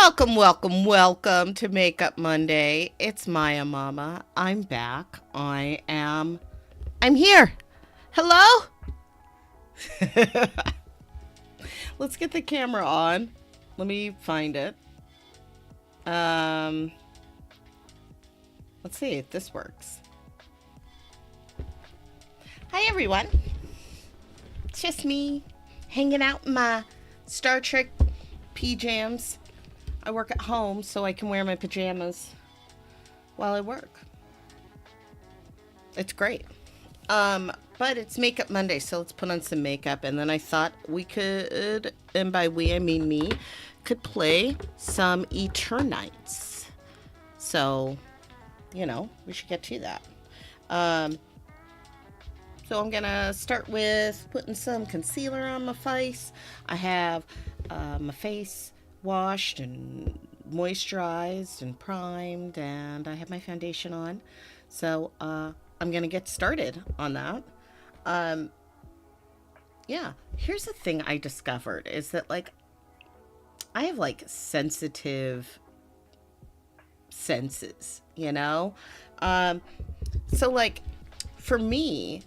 Welcome, welcome, welcome to Makeup Monday. It's Maiamama. I'm back. I'm here. Hello? Let's get the camera on. Let me find it. Let's see if this works. Hi, everyone. It's just me hanging out in my Star Trek PJs. I work at home, so I can wear my pajamas while I work. It's great. But it's Makeup Monday, so let's put on some makeup. And then I thought we could, and by we I mean me, could play some Eternights. So, we should get to that. So I'm gonna start with putting some concealer on my face. I have my face washed and moisturized and primed, and I have my foundation on. So I'm gonna get started on that. Yeah, here's the thing I discovered is that I have sensitive senses, so for me,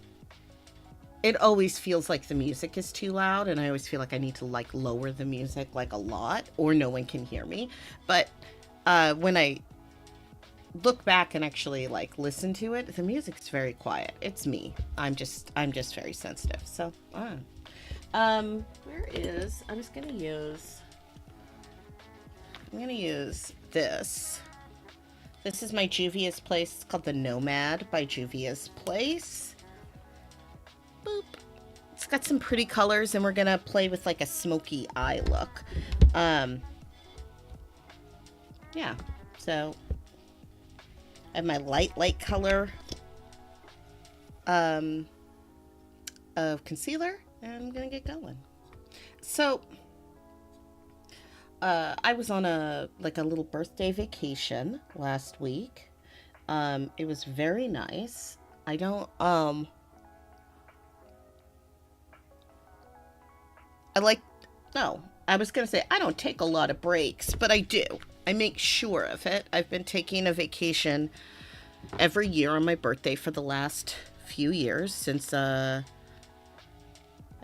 it always feels like the music is too loud, and I always feel like I need to lower the music a lot, or no one can hear me. But when I look back and actually listen to it, the music's very quiet. It's me. I'm just very sensitive. So where is I'm gonna use this. This is my Juvia's Place. It's called the Nomad by Juvia's Place. Boop. It's got some pretty colors, and we're gonna play with a smoky eye look. Yeah, so I have my light color of concealer, and I'm gonna get going. So I was on a little birthday vacation last week. It was very nice. I don't no, I was going to say I don't take a lot of breaks, but I do. I make sure of it. I've been taking a vacation every year on my birthday for the last few years since I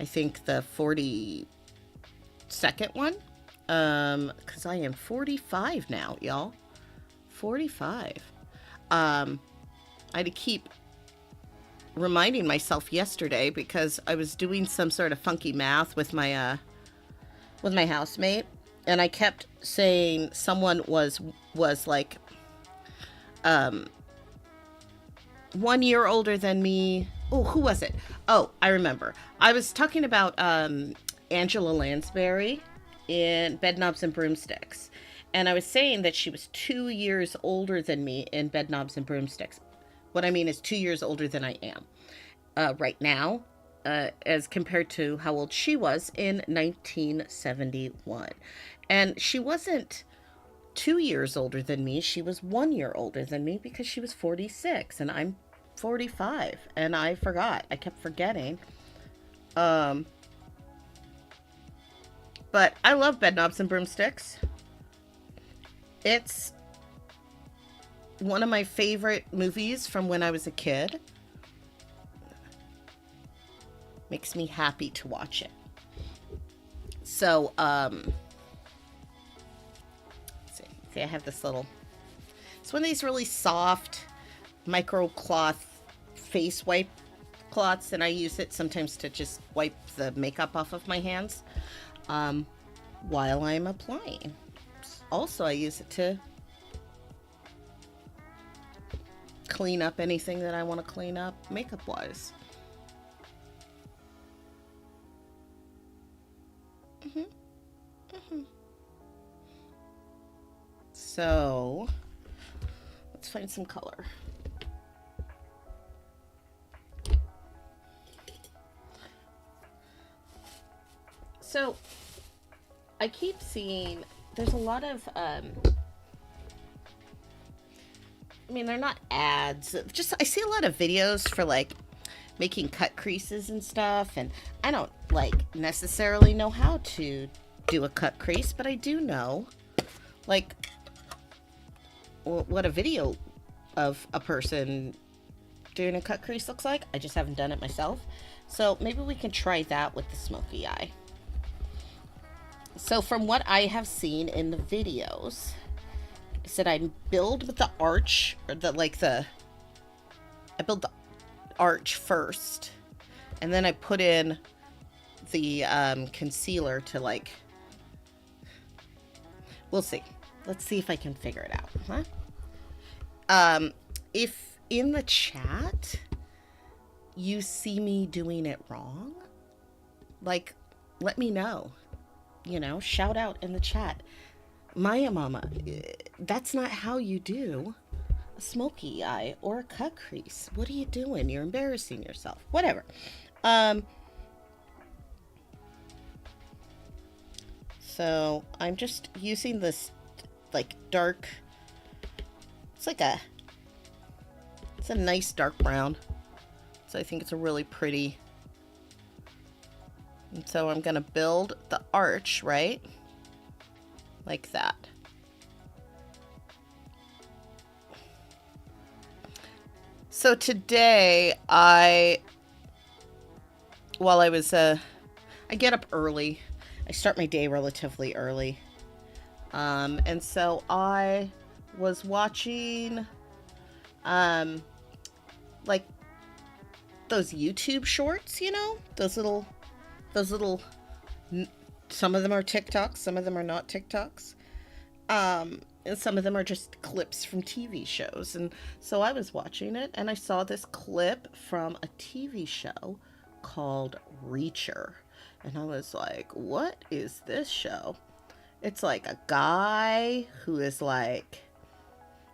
think the 42nd one. Cuz I am 45 now, y'all. 45. I had to keep reminding myself yesterday because I was doing some sort of funky math with my housemate, and I kept saying someone was 1 year older than me. Oh, who was it? Oh, I remember. I was talking about Angela Lansbury in Bedknobs and Broomsticks, and I was saying that she was 2 years older than me in Bedknobs and Broomsticks. What I mean is 2 years older than I am right now, as compared to how old she was in 1971. And she wasn't 2 years older than me. She was 1 year older than me because she was 46 and I'm 45. And I forgot. I kept forgetting. But I love Bedknobs and Broomsticks. It's one of my favorite movies from when I was a kid. Makes me happy to watch it. So, see, I have this little, it's one of these really soft micro cloth face wipe cloths, and I use it sometimes to just wipe the makeup off of my hands while I'm applying. Also, I use it to clean up anything that I want to clean up makeup wise. So let's find some color. So I keep seeing there's a lot of they're not ads. Just I see a lot of videos for making cut creases and stuff, and I don't necessarily know how to do a cut crease, but I do know like what a video of a person doing a cut crease looks like. I just haven't done it myself. So maybe we can try that with the smoky eye. So from what I have seen in the videos, I said I build with the arch, or I build the arch first, and then I put in the concealer to like, we'll see. Let's see if I can figure it out, huh? If in the chat you see me doing it wrong, like, let me know. You know, shout out in the chat. Maiamama, that's not how you do a smoky eye or a cut crease. What are you doing? You're embarrassing yourself. Whatever. So I'm just using this like dark, it's a nice dark brown. So I think it's a really pretty. And so I'm going to build the arch, right? Like that. So today I get up early. I start my day relatively early. And so I was watching like those YouTube shorts, you know, those little, some of them are TikToks, some of them are not TikToks. And some of them are just clips from TV shows. And so I was watching it and I saw this clip from a TV show called Reacher. And I was like, what is this show? It's like a guy who is like,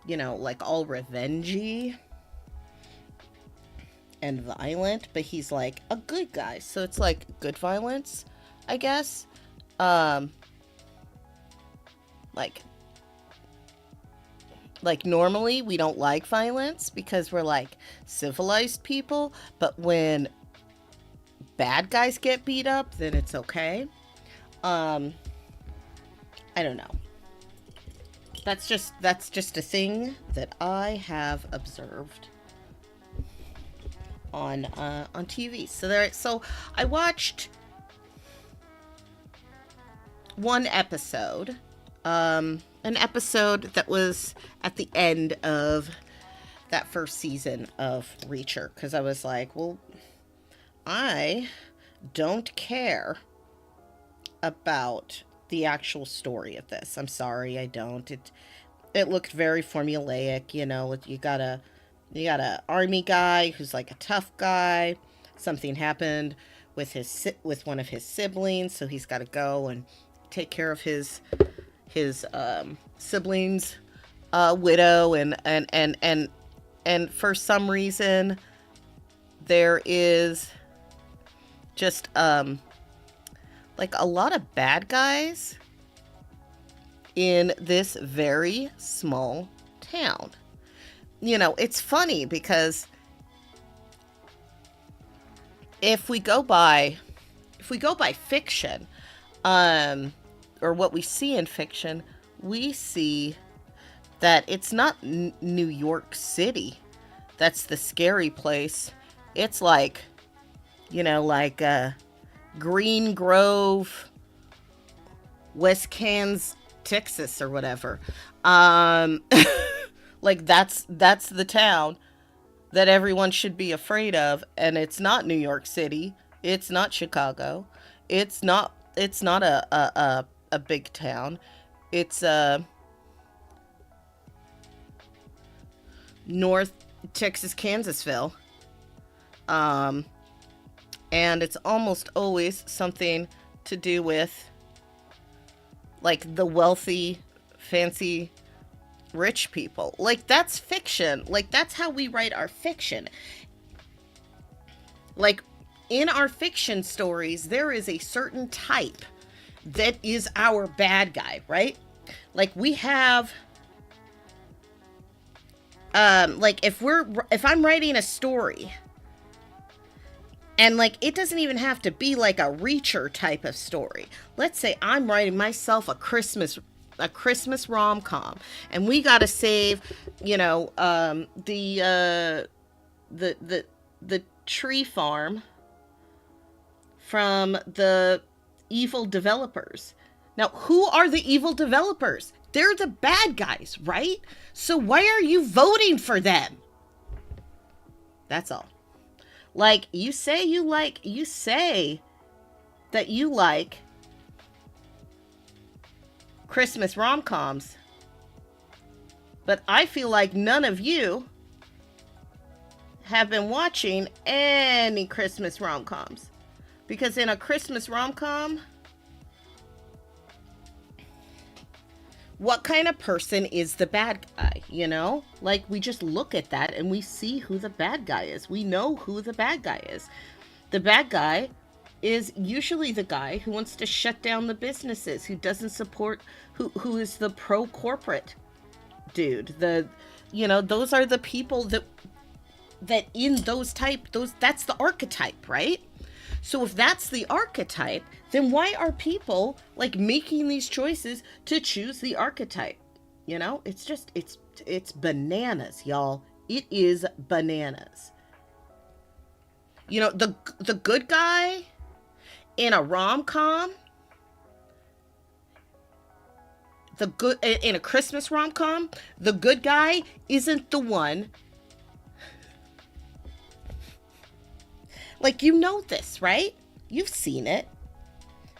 you know, like all revengey and violent, but he's like a good guy. So it's like good violence, I guess. Like normally we don't like violence because we're like civilized people, but when bad guys get beat up, then it's okay. I don't know. That's just a thing that I have observed on TV. So I watched one episode, an episode that was at the end of that first season of Reacher, because I was like, well, I don't care about the actual story of this. I'm sorry, I don't. It looked very formulaic, you know. You got a army guy who's like a tough guy. Something happened with one of his siblings, so he's got to go and take care of his siblings' widow, and for some reason there is just like a lot of bad guys in this very small town. You know, it's funny because if we go by fiction, or what we see in fiction, we see that it's not New York City that's the scary place. It's like, you know, like Green Grove, West Kansas, Texas, or whatever. Like that's the town that everyone should be afraid of, and it's not New York City. It's not Chicago. It's not a big town. It's North Texas, Kansasville. And it's almost always something to do with like the wealthy, fancy, rich people. Like that's fiction. Like that's how we write our fiction. Like in our fiction stories, there is a certain type that is our bad guy, right? Like we have like if I'm writing a story, and like it doesn't even have to be like a Reacher type of story. Let's say I'm writing myself a Christmas a Christmas rom-com, and we got to save, you know, the tree farm from the evil developers. Now, who are the evil developers? They're the bad guys, right? So why are you voting for them? That's all. Like, you say that you like Christmas rom-coms, but I feel like none of you have been watching any Christmas rom-coms. Because in a Christmas rom-com, what kind of person is the bad guy, you know? Like, we just look at that and we see who the bad guy is. We know who the bad guy is. The bad guy is usually the guy who wants to shut down the businesses, who doesn't support, who is the pro-corporate dude. Those are the people that in that's the archetype, right? So if that's the archetype, then why are people like making these choices to choose the archetype? You know, it's bananas, y'all. It is bananas. You know, the good guy in a rom-com, in a Christmas rom-com, the good guy isn't the one. Like, you know this, right? You've seen it.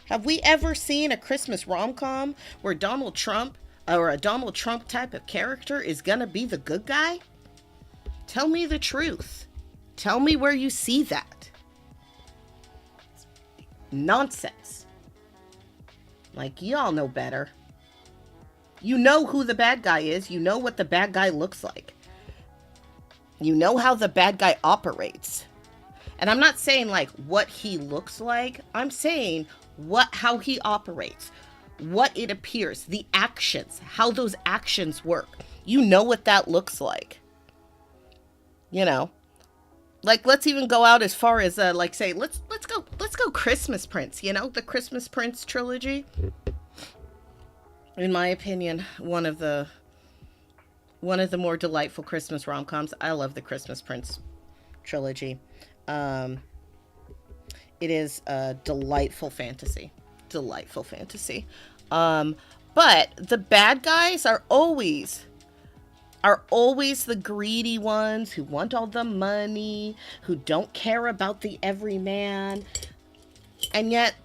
Have we ever seen a Christmas rom-com where Donald Trump or a Donald Trump type of character is gonna be the good guy? Tell me the truth. Tell me where you see that. Nonsense. Like, y'all know better. You know who the bad guy is. You know what the bad guy looks like. You know how the bad guy operates. And I'm not saying like what he looks like. I'm saying how he operates, what it appears, the actions, how those actions work. You know what that looks like. You know, like, let's even go out as far as say let's go Christmas Prince. You know, the Christmas Prince trilogy. In my opinion, one of the more delightful Christmas rom-coms. I love the Christmas Prince trilogy. It is a delightful fantasy. But the bad guys are always the greedy ones who want all the money, who don't care about the everyman. And yet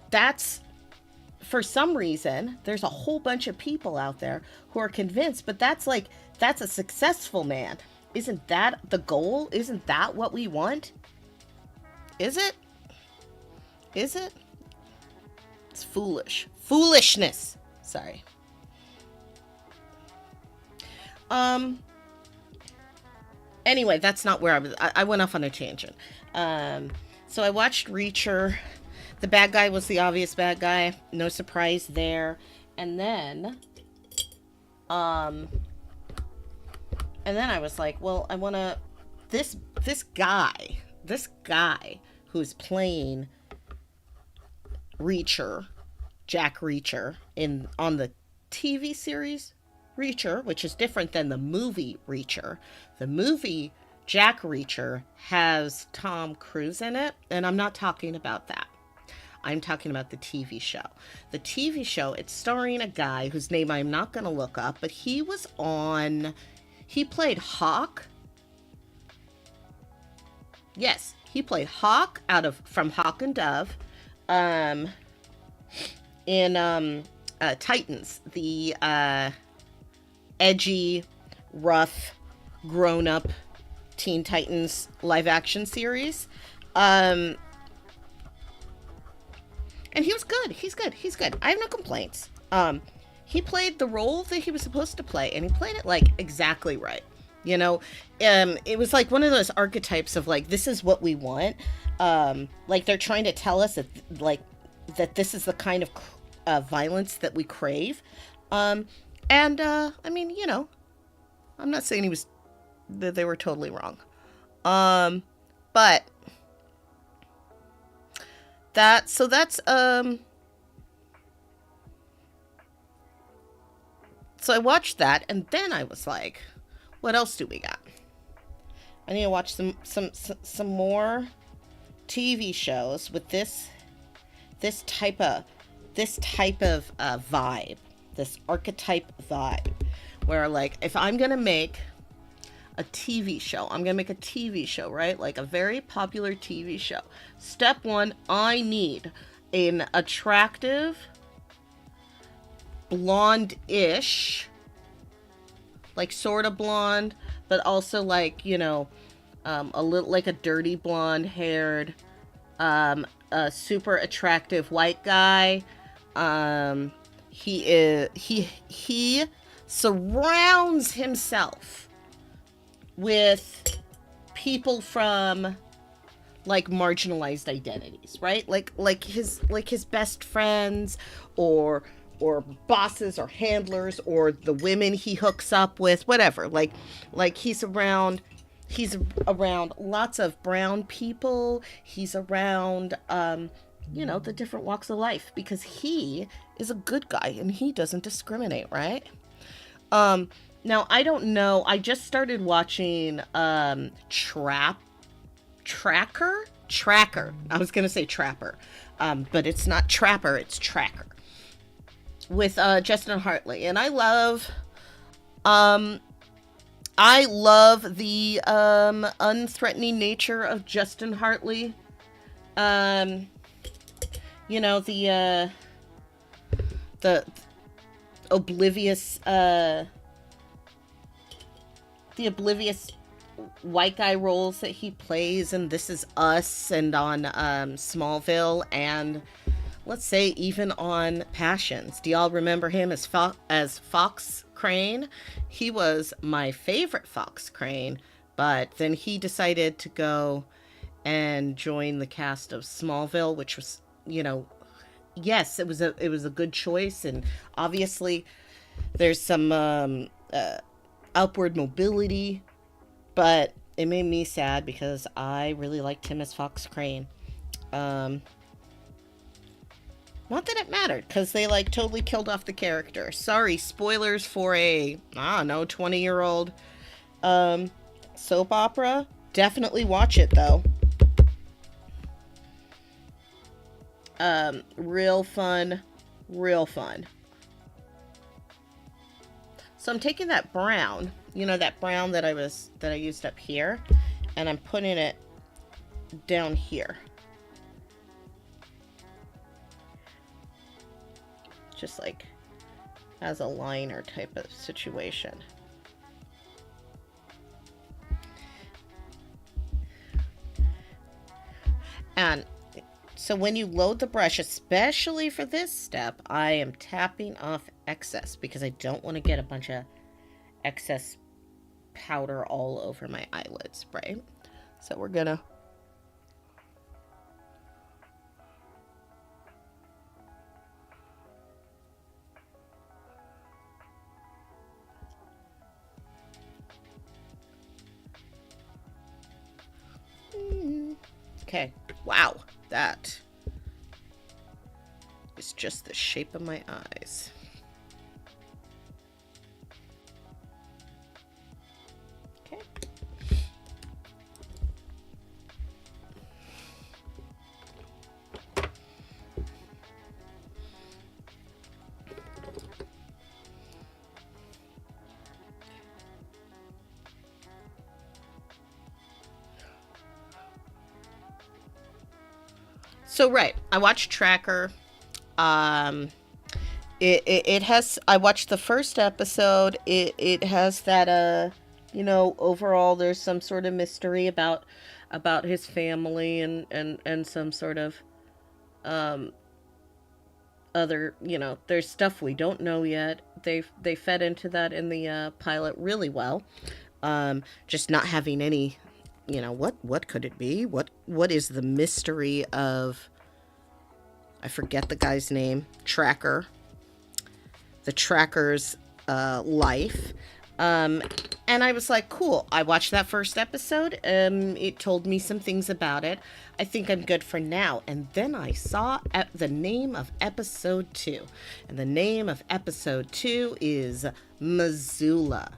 for some reason, there's a whole bunch of people out there who are convinced, but that's a successful man. Isn't that the goal? Isn't that what we want? Is it? It's foolish. Foolishness. Sorry. Anyway, that's not where I went off on a tangent. So I watched Reacher. The bad guy was the obvious bad guy. No surprise there. And then I was like, well, I want to, this guy who's playing Reacher, Jack Reacher, on the TV series Reacher, which is different than the movie Reacher. The movie Jack Reacher has Tom Cruise in it, and I'm not talking about that. I'm talking about the TV show. The TV show, it's starring a guy whose name I'm not going to look up, but he played Hawk. Yes, he played Hawk from Hawk and Dove, in Titans, the edgy, rough, grown-up Teen Titans live-action series. And he was good. He's good. I have no complaints. He played the role that he was supposed to play, and he played it like exactly right. You know, it was like one of those archetypes of like, this is what we want. Like they're trying to tell us that this is the kind of violence that we crave. I mean, you know, I'm not saying that they were totally wrong. But that's So I watched that, and then I was like, what else do we got? I need to watch some more TV shows with this type of vibe, this archetype vibe, where like if I'm gonna make a TV show, I'm gonna make a TV show, right? Like a very popular TV show. Step one, I need an attractive, blonde-ish, like sort of blonde, but also like, you know, a little like a dirty blonde haired, a super attractive white guy. He surrounds himself with people from like marginalized identities, right? Like his best friends or bosses or handlers or the women he hooks up with, whatever. Like he's around lots of brown people. He's around you know, the different walks of life, because he is a good guy and he doesn't discriminate, right? Now I don't know. I just started watching Tracker. I was gonna say Trapper, but it's not Trapper. It's Tracker with Justin Hartley, and I love the unthreatening nature of Justin Hartley. You know, the oblivious white guy roles that he plays in This Is Us and on Smallville, and let's say even on Passions. Do y'all remember him as Fox Crane? He was my favorite Fox Crane, but then he decided to go and join the cast of Smallville, which was, you know, yes, it was a good choice, and obviously there's some upward mobility, but it made me sad because I really liked him as Fox Crane. Not that it mattered, because they like totally killed off the character. Sorry, spoilers for a, I don't know, 20-year-old soap opera. Definitely watch it though. Real fun. So I'm taking that brown, you know, that brown that I used up here, and I'm putting it down here. Just like as a liner type of situation. And so when you load the brush, especially for this step, I am tapping off excess because I don't want to get a bunch of excess powder all over my eyelids, right? So we're gonna okay. Wow, that is just the shape of my eyes. Okay. So right, I watched Tracker. It has. I watched the first episode. It has that you know, overall there's some sort of mystery about his family and some sort of other, you know, there's stuff we don't know yet. They fed into that in the pilot really well. Just not having any, you know, what could it be? What is the mystery of, I forget the guy's name, Tracker. The Tracker's life. Um, and I was like, cool. I watched that first episode. It told me some things about it. I think I'm good for now. And then I saw the name of episode 2. And the name of episode 2 is Missoula.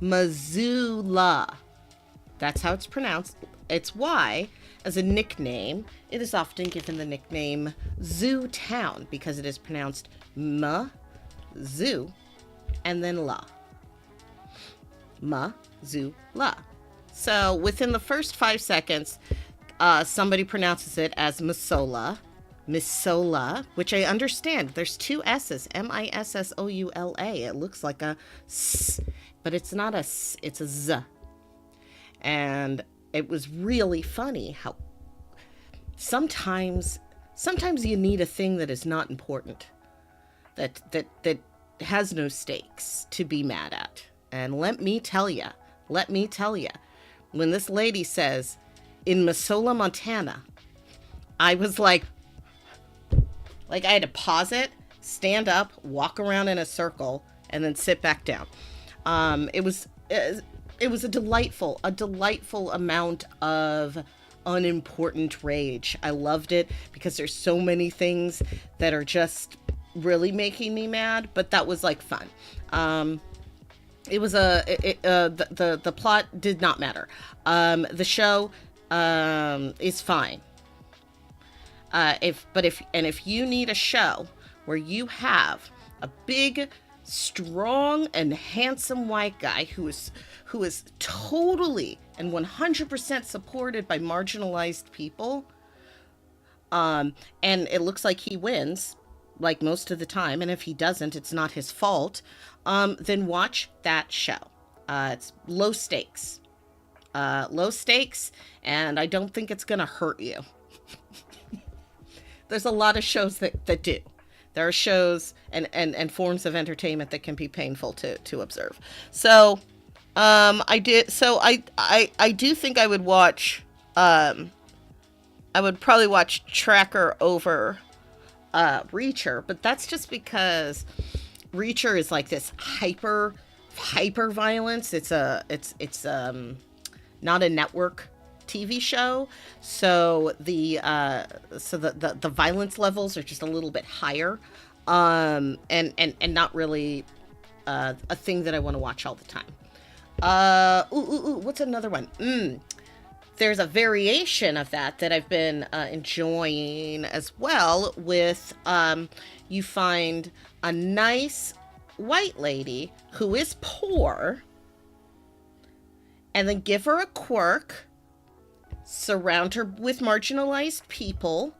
Missoula. That's how it's pronounced. It's why, as a nickname, it is often given the nickname Zoo Town because it is pronounced zoo, and then la. Ma-zoo-la. So within the first 5 seconds, somebody pronounces it as Missoula, which I understand. There's 2 S's, Missoula. It looks like a S, but it's not a S, it's a Z. And it was really funny how sometimes you need a thing that is not important, that has no stakes to be mad at. And let me tell you, when this lady says, in Missoula, Montana, I was like I had to pause it, stand up, walk around in a circle, and then sit back down. It was a delightful amount of unimportant rage. I loved it because there's so many things that are just really making me mad, but that was like fun. It was the plot did not matter. The show is fine. If you need a show where you have a big, strong, and handsome white guy who is totally and 100% supported by marginalized people, and it looks like he wins, like most of the time, and if he doesn't, it's not his fault, then watch that show. It's low stakes, and I don't think it's gonna hurt you. There's a lot of shows that do. There are shows and forms of entertainment that can be painful to observe. So, I do think I would watch, I would probably watch Tracker over Reacher, but that's just because Reacher is like this hyper violence. It's not a network TV show, so the violence levels are just a little bit higher, and not really a thing that I want to watch all the time. What's another one? There's a variation of that I've been enjoying as well with, you find a nice white lady who is poor, and then give her a quirk, surround her with marginalized people,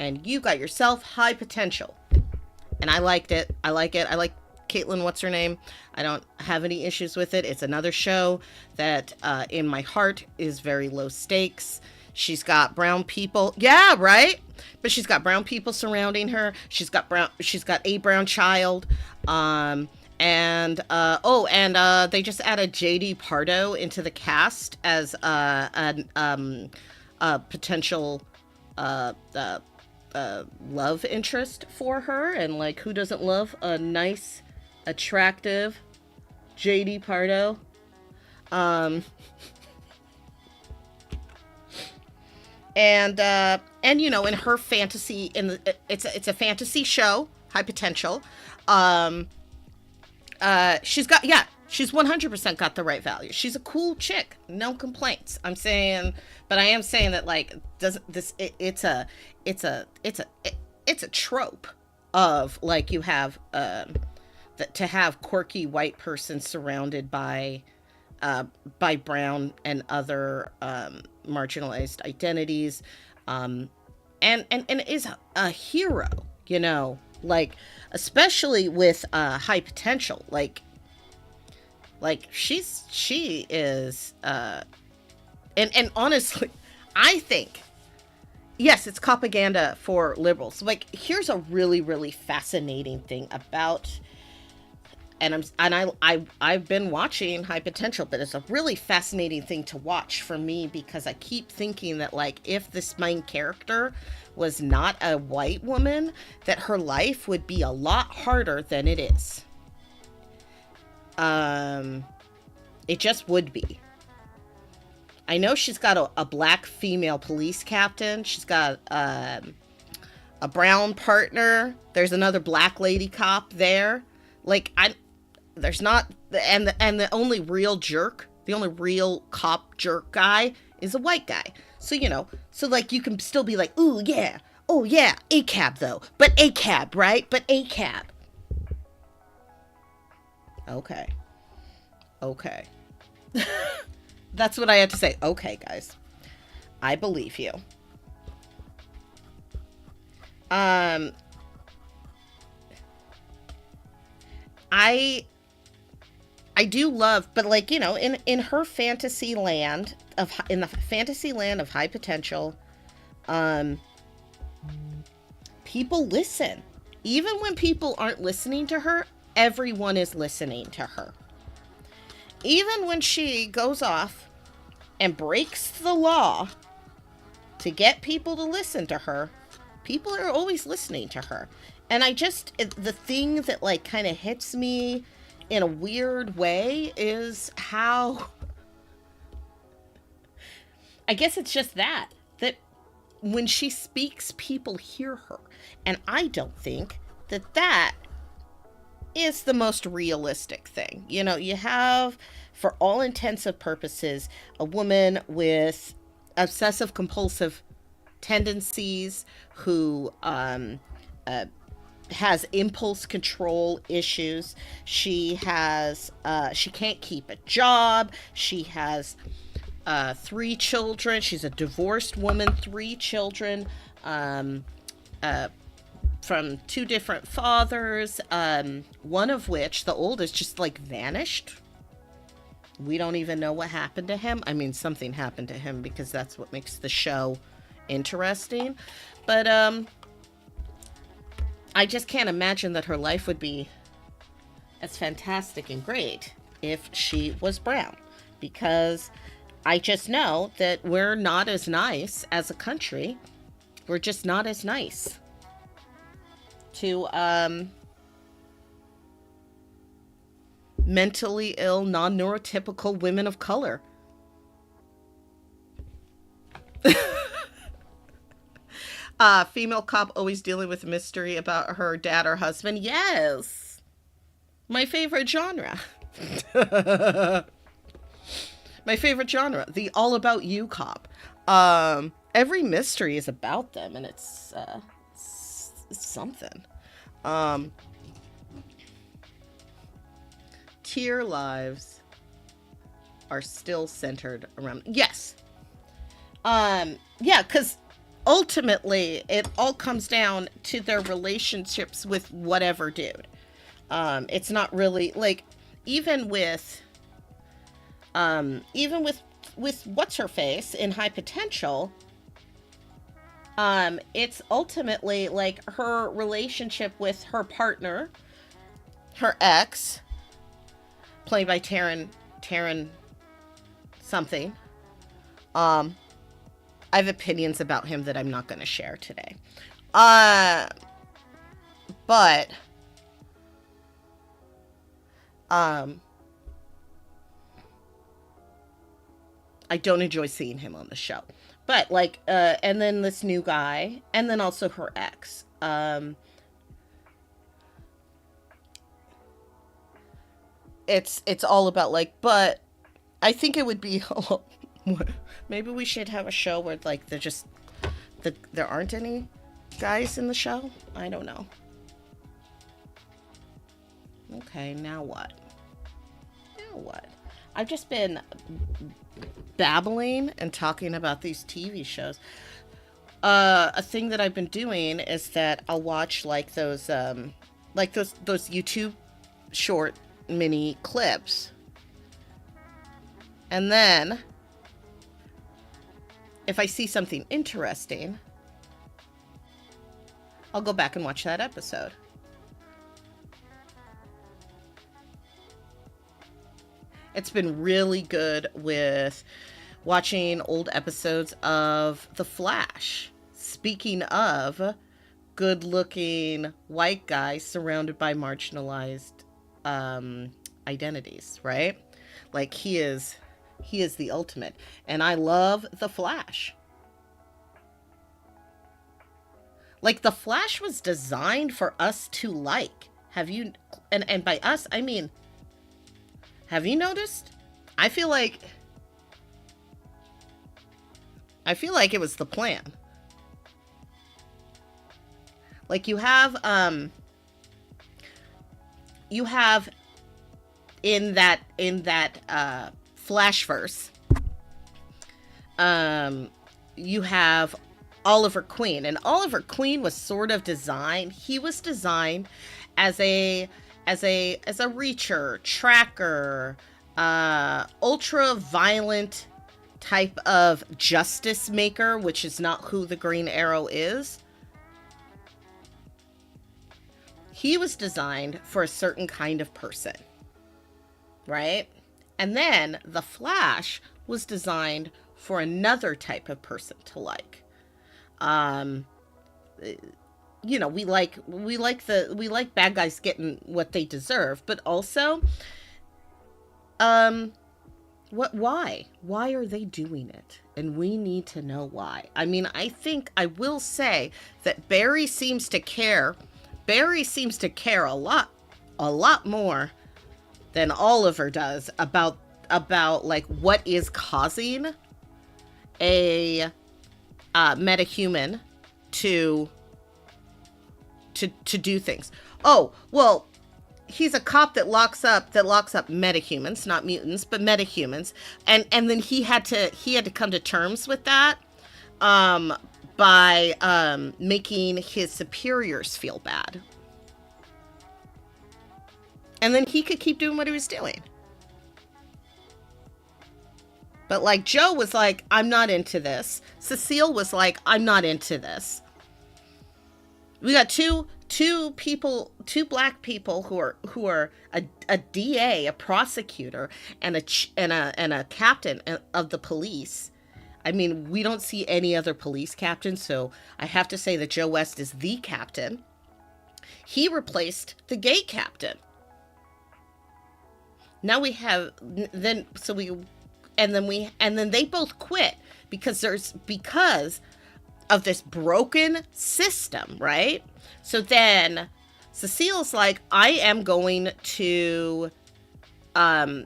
and you got yourself high potential. And I liked it. I like Caitlin, what's her name? I don't have any issues with it. It's another show that in my heart is very low stakes. She's got brown people. Yeah, right? But she's got brown people surrounding her. She's got a brown child. And they just added JD Pardo into the cast as a potential love interest for her. And like, who doesn't love a nice, attractive JD Pardo? And you know, in her fantasy, it's a fantasy show, high potential. She's 100% got the right value. She's a cool chick, no complaints. I am saying that, like, it's a trope of, like, you have to have quirky white person surrounded by brown and other marginalized identities, and is a hero, you know, like, especially with high potential, like she is, and honestly, I think, yes, it's propaganda for liberals. Like, here's a really, really fascinating thing about, I've been watching High Potential, but it's a really fascinating thing to watch for me, because I keep thinking that, like, if this main character was not a white woman, that her life would be a lot harder than it is. Um, it just would be. I know she's got a black female police captain. She's got a brown partner. There's another black lady cop there. Like there's not, and the only real jerk, the only real cop jerk guy is a white guy. So so like you can still be like, ooh yeah, oh yeah, ACAB though, but ACAB, right? But ACAB. Okay. That's what I had to say. Okay, guys. I believe you. I do love, but like, in her fantasy land in the fantasy land of high potential, people listen. Even when people aren't listening to her, everyone is listening to her. Even when she goes off and breaks the law to get people to listen to her, people are always listening to her. And the thing that like kind of hits me in a weird way is how, I guess it's just that when she speaks, people hear her. And I don't think that is the most realistic thing. You have, for all intents and purposes, a woman with obsessive compulsive tendencies who has impulse control issues. She can't keep a job. She has 3 children. She's a divorced woman, 3 children from 2 different fathers, one of which, the oldest, just like vanished. We don't even know what happened to him. I mean, something happened to him because that's what makes the show interesting. But I just can't imagine that her life would be as fantastic and great if she was brown, because I just know that we're not as nice as a country. We're just not as nice to mentally ill, non-neurotypical women of color. Female cop always dealing with a mystery about her dad or husband. Yes. My favorite genre. My favorite genre. The all about you cop. Every mystery is about them, and it's something. Tier lives are still centered around. Yes. Yeah, because ultimately it all comes down to their relationships with whatever dude. It's not really like, even with what's her face in High Potential, it's ultimately like her relationship with her partner, her ex, played by Taryn something. I have opinions about him that I'm not going to share today. But I don't enjoy seeing him on the show. But like, and then this new guy, and then also her ex. It's all about like, but I think it would be maybe we should have a show where like there aren't any guys in the show. I don't know. Okay, now what? I've just been babbling and talking about these TV shows. A thing that I've been doing is that I'll watch like those YouTube short mini clips, and then if I see something interesting, I'll go back and watch that episode. It's been really good with watching old episodes of The Flash. Speaking of good-looking white guys surrounded by marginalized identities, right? Like he is the ultimate. And I love the Flash. Like the Flash was designed for us to like. Have you, and by us, I mean, have you noticed? I feel like it was the plan. Like you have in that Flashverse, you have Oliver Queen, and Oliver Queen was sort of designed. He was designed as a reacher, tracker, ultra violent type of justice maker, which is not who the Green Arrow is. He was designed for a certain kind of person, right? And then the Flash was designed for another type of person to like. You know, we like bad guys getting what they deserve, but also, why are they doing it? And we need to know why. I mean, I think I will say that Barry seems to care a lot more than Oliver does about like what is causing a metahuman to do things. Oh, well, he's a cop that locks up metahumans, not mutants, but metahumans. And then he had to come to terms with that by making his superiors feel bad. And then he could keep doing what he was doing. But like Joe was like, I'm not into this. Cecile was like, I'm not into this. We got two black people who are a DA, a prosecutor, and a captain of the police. I mean, we don't see any other police captain, so I have to say that Joe West is the captain. He replaced the gay captain. Now we have then they both quit because of this broken system, right? So then Cecile's like, I'm going to now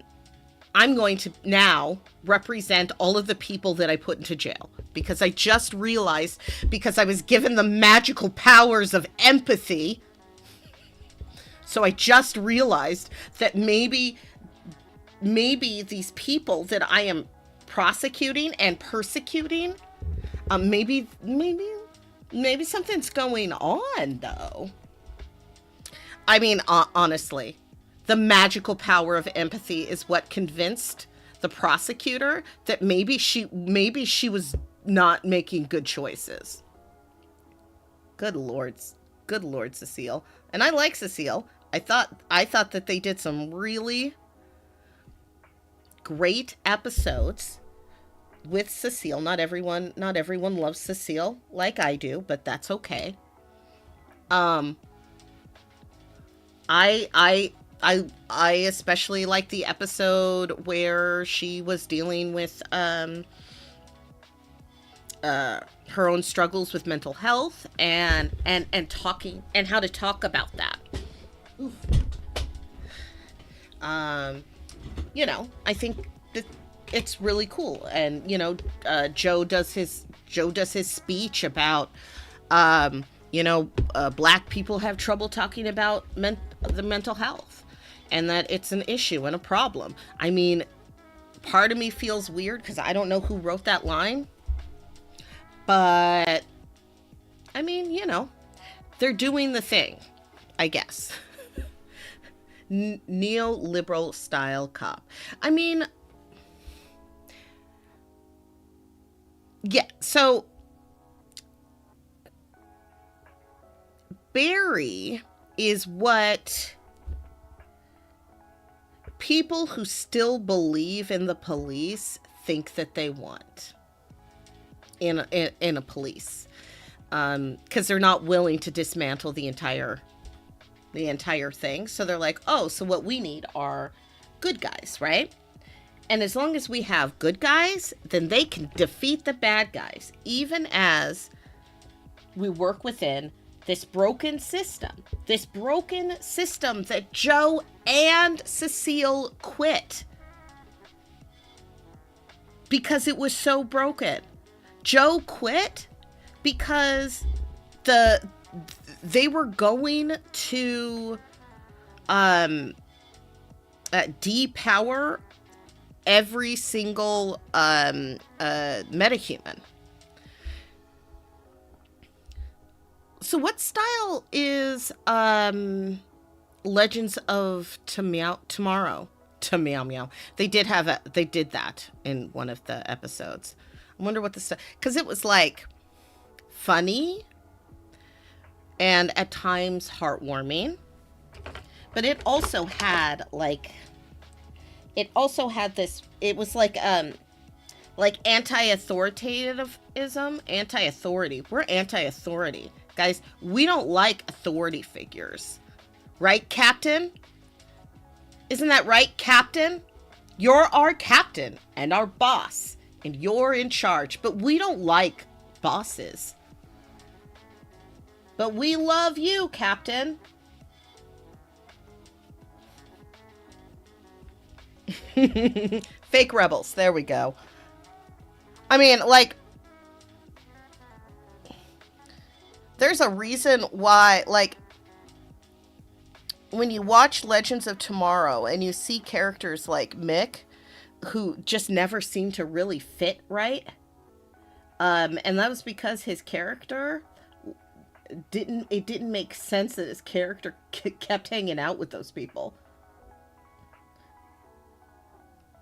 represent all of the people that I put into jail, because I just realized, because I was given the magical powers of empathy. So I just realized that maybe these people that I am prosecuting and persecuting, maybe something's going on, though. I mean, honestly, the magical power of empathy is what convinced the prosecutor that maybe she was not making good choices. Good Lord, Cecile. And I like Cecile. I thought that they did some really great episodes with Cecile. Not everyone loves Cecile like I do, but that's okay. I especially like the episode where she was dealing with her own struggles with mental health and talking and how to talk about that. Oof. You know, I think that it's really cool. And, you know, Joe does his speech about, black people have trouble talking about the mental health, and that it's an issue and a problem. I mean, part of me feels weird because I don't know who wrote that line, but I mean, you know, they're doing the thing, I guess. Neoliberal style cop. I mean, yeah, so Barry is what people who still believe in the police think that they want in a police, because they're not willing to dismantle the entire thing. So they're like, oh, so what we need are good guys, right? And as long as we have good guys, then they can defeat the bad guys, even as we work within this broken system that Joe and Cecile quit because it was so broken. Joe quit because they were going to depower every single metahuman. So what style is Legends of Tomorrow? To Meow Meow. They did that in one of the episodes. I wonder what the style, because it was like funny and at times heartwarming, but it also had this, it was like anti-authoritativism, anti-authority. We're anti-authority. Guys, we don't like authority figures. Right, Captain? Isn't that right, Captain? You're our captain and our boss, and you're in charge. But we don't like bosses. But we love you, Captain. Fake rebels. There we go. I mean, like, there's a reason why, like, when you watch Legends of Tomorrow and you see characters like Mick, who just never seem to really fit right, and that was because his character didn't make sense that his character kept hanging out with those people.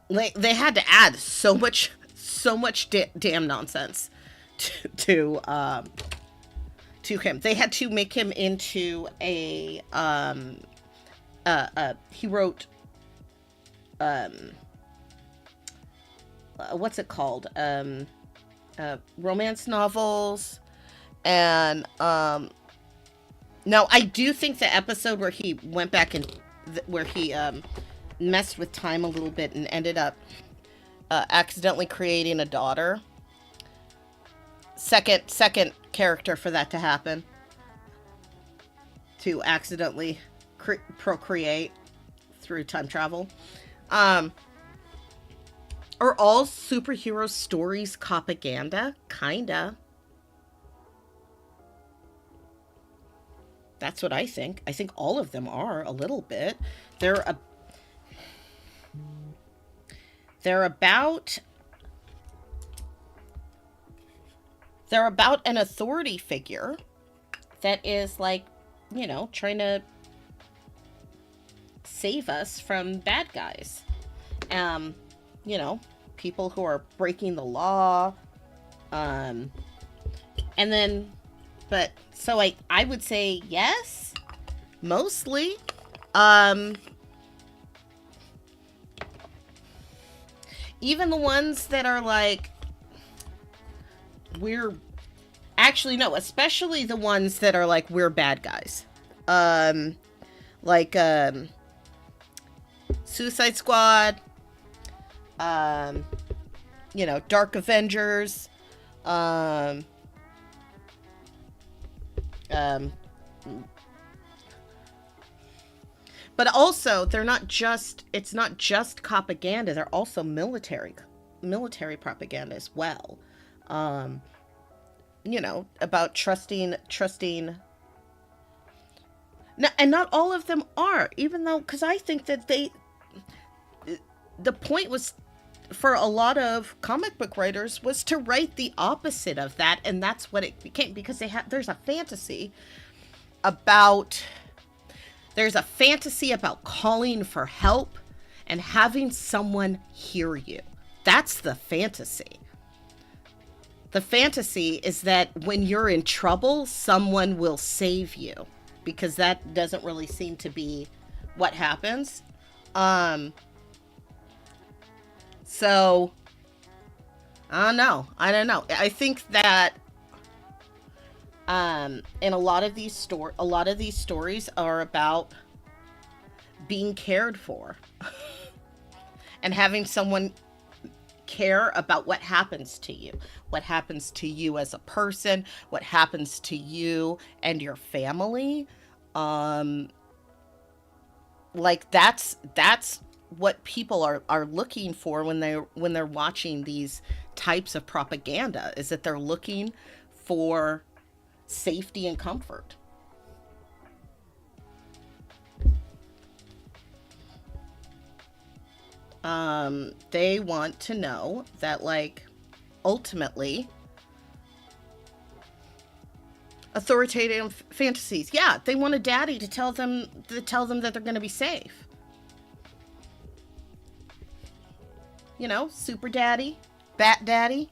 Like, they had to add so much damn nonsense to him. They had to make him into a he wrote what's it called, romance novels, and now I do think the episode where he went back and where he messed with time a little bit and ended up accidentally creating a daughter, second character for that to happen, to accidentally procreate through time travel. Are all superhero stories propaganda? Kinda. That's what I think. I think all of them are a little bit. They're about an authority figure that is, like, you know, trying to save us from bad guys. You know, people who are breaking the law. And then, but, so I would say yes, mostly. Even the ones that are like, especially the ones that are like, we're bad guys. Like, Suicide Squad, you know, Dark Avengers, but also it's not just propaganda, they're also military propaganda as well. You know, about trusting. No, and not all of them are, even though, because I think that the point was, for a lot of comic book writers, was to write the opposite of that, and that's what it became, because there's a fantasy about calling for help and having someone hear you. That's the fantasy. The fantasy is that when you're in trouble, someone will save you, because that doesn't really seem to be what happens. So I don't know. I think that in a lot of these stories are about being cared for. and having someone care about what happens to you as a person, what happens to you and your family. Um, like that's what people are looking for when they're watching these types of propaganda, is that they're looking for safety and comfort. They want to know that, like, ultimately authoritative fantasies. Yeah, they want a daddy to tell them that they're going to be safe. You know, super daddy, bat daddy.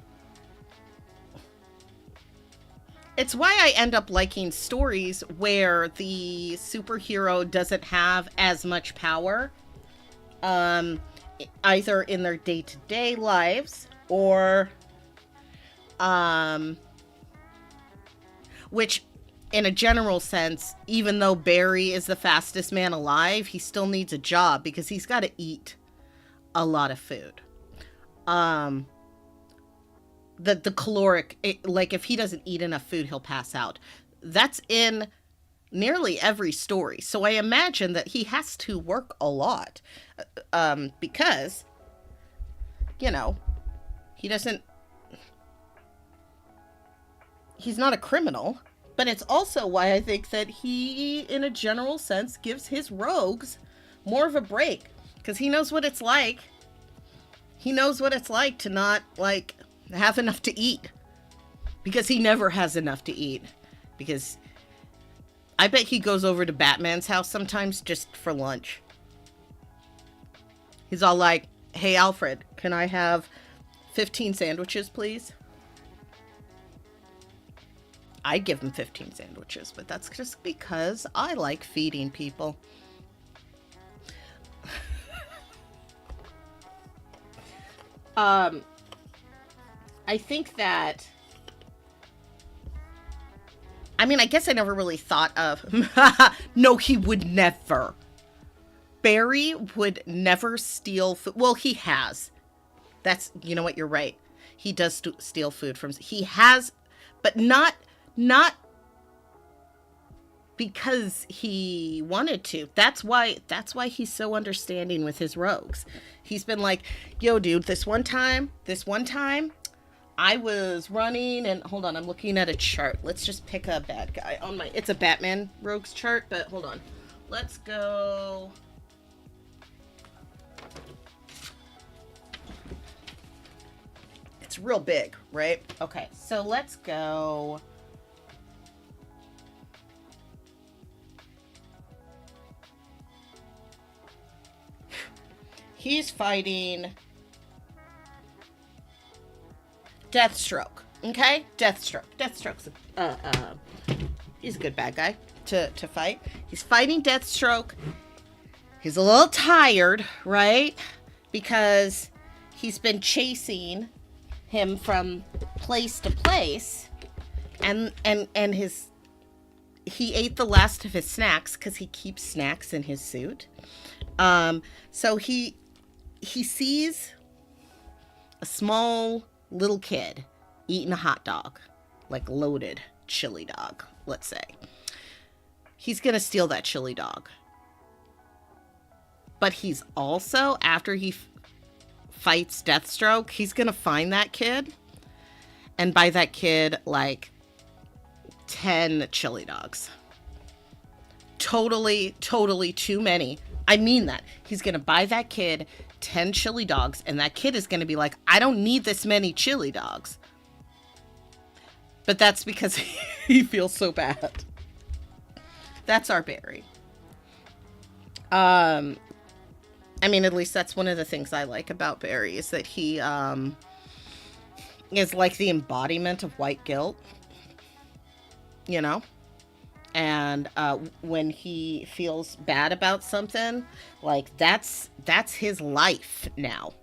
It's why I end up liking stories where the superhero doesn't have as much power, um, either in their day-to-day lives or, um, which, in a general sense, even though Barry is the fastest man alive, he still needs a job because he's got to eat a lot of food. Um, the caloric, like, if he doesn't eat enough food, he'll pass out. That's in nearly every story. So I imagine that he has to work a lot, because, you know, he doesn't, he's not a criminal. But it's also why I think that he, in a general sense, gives his rogues more of a break. Because he knows what it's like. He knows what it's like to not, like, have enough to eat. Because he never has enough to eat. Because I bet he goes over to Batman's house sometimes just for lunch. He's all like, hey, Alfred, can I have 15 sandwiches, please? I'd give him 15 sandwiches, but that's just because I like feeding people. I think that, I mean, I guess I never really thought of, no, he would never. Barry would never steal food. Well, he has. That's, you know what, you're right. He does steal food from, he has, but not because he wanted to. That's why he's so understanding with his rogues. He's been like, yo, dude, this one time, I was running, and hold on, I'm looking at a chart. Let's just pick a bad guy on my, it's a Batman rogues chart, but hold on. Let's go. It's real big, right? Okay, so let's go. He's fighting Deathstroke. Okay? Deathstroke's he's a good bad guy to fight. He's fighting Deathstroke. He's a little tired, right? Because he's been chasing him from place to place. And he ate the last of his snacks because he keeps snacks in his suit. So he sees a small little kid eating a hot dog, like loaded chili dog, let's say. He's going to steal that chili dog. But he's also, after he fights Deathstroke, he's going to find that kid and buy that kid like 10 chili dogs. Totally too many. I mean that. He's going to buy that kid 10 chili dogs, and that kid is going to be like, I don't need this many chili dogs. But that's because he feels so bad. That's our Barry. I mean, at least that's one of the things I like about Barry, is that he is like the embodiment of white guilt, you know? And when he feels bad about something, like, that's his life now.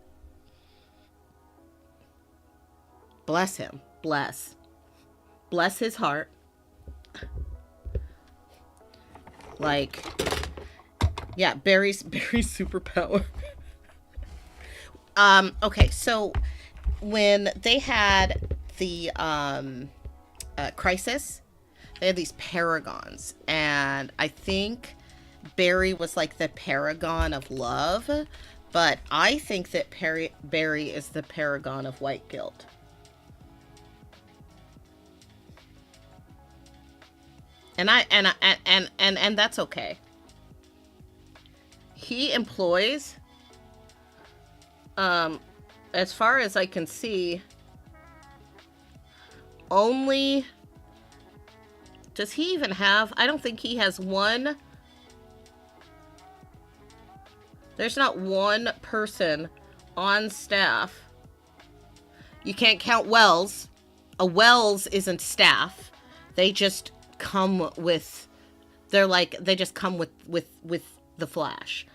Bless him. Bless his heart. Like, yeah, Barry's superpower. Okay, so when they had the crisis, they had these paragons, and I think Barry was like the paragon of love, but I think that Barry is the paragon of white guilt. And that's okay. He employs, um as far as I can see, only, does he even have, I don't think he has one, there's not one person on staff. You can't count Wells. A Wells isn't staff. They just come with, they're like, they just come with the Flash.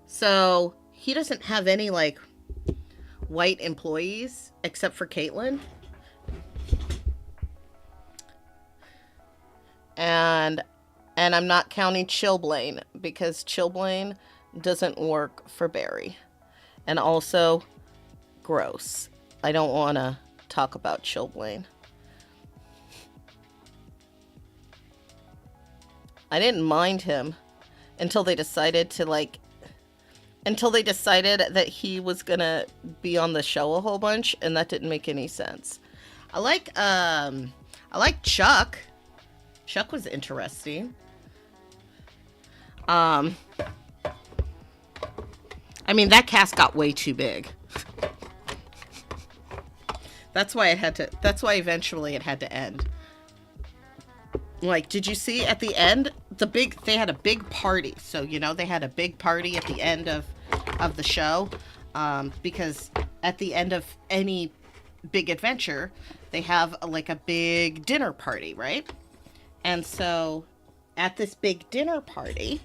So he doesn't have any like white employees except for Caitlin. And I'm not counting Chilblain, because Chilblain doesn't work for Barry. And also, gross. I don't want to talk about Chilblain. I didn't mind him until they decided to like, until they decided that he was gonna be on the show a whole bunch, and that didn't make any sense. I like Chuck. Chuck was interesting. I mean, that cast got way too big. That's why eventually it had to end. Like, did you see at the end, they had a big party. So, you know, they had a big party at the end of the show. Because at the end of any big adventure, they have like a big dinner party, right? And so at this big dinner party,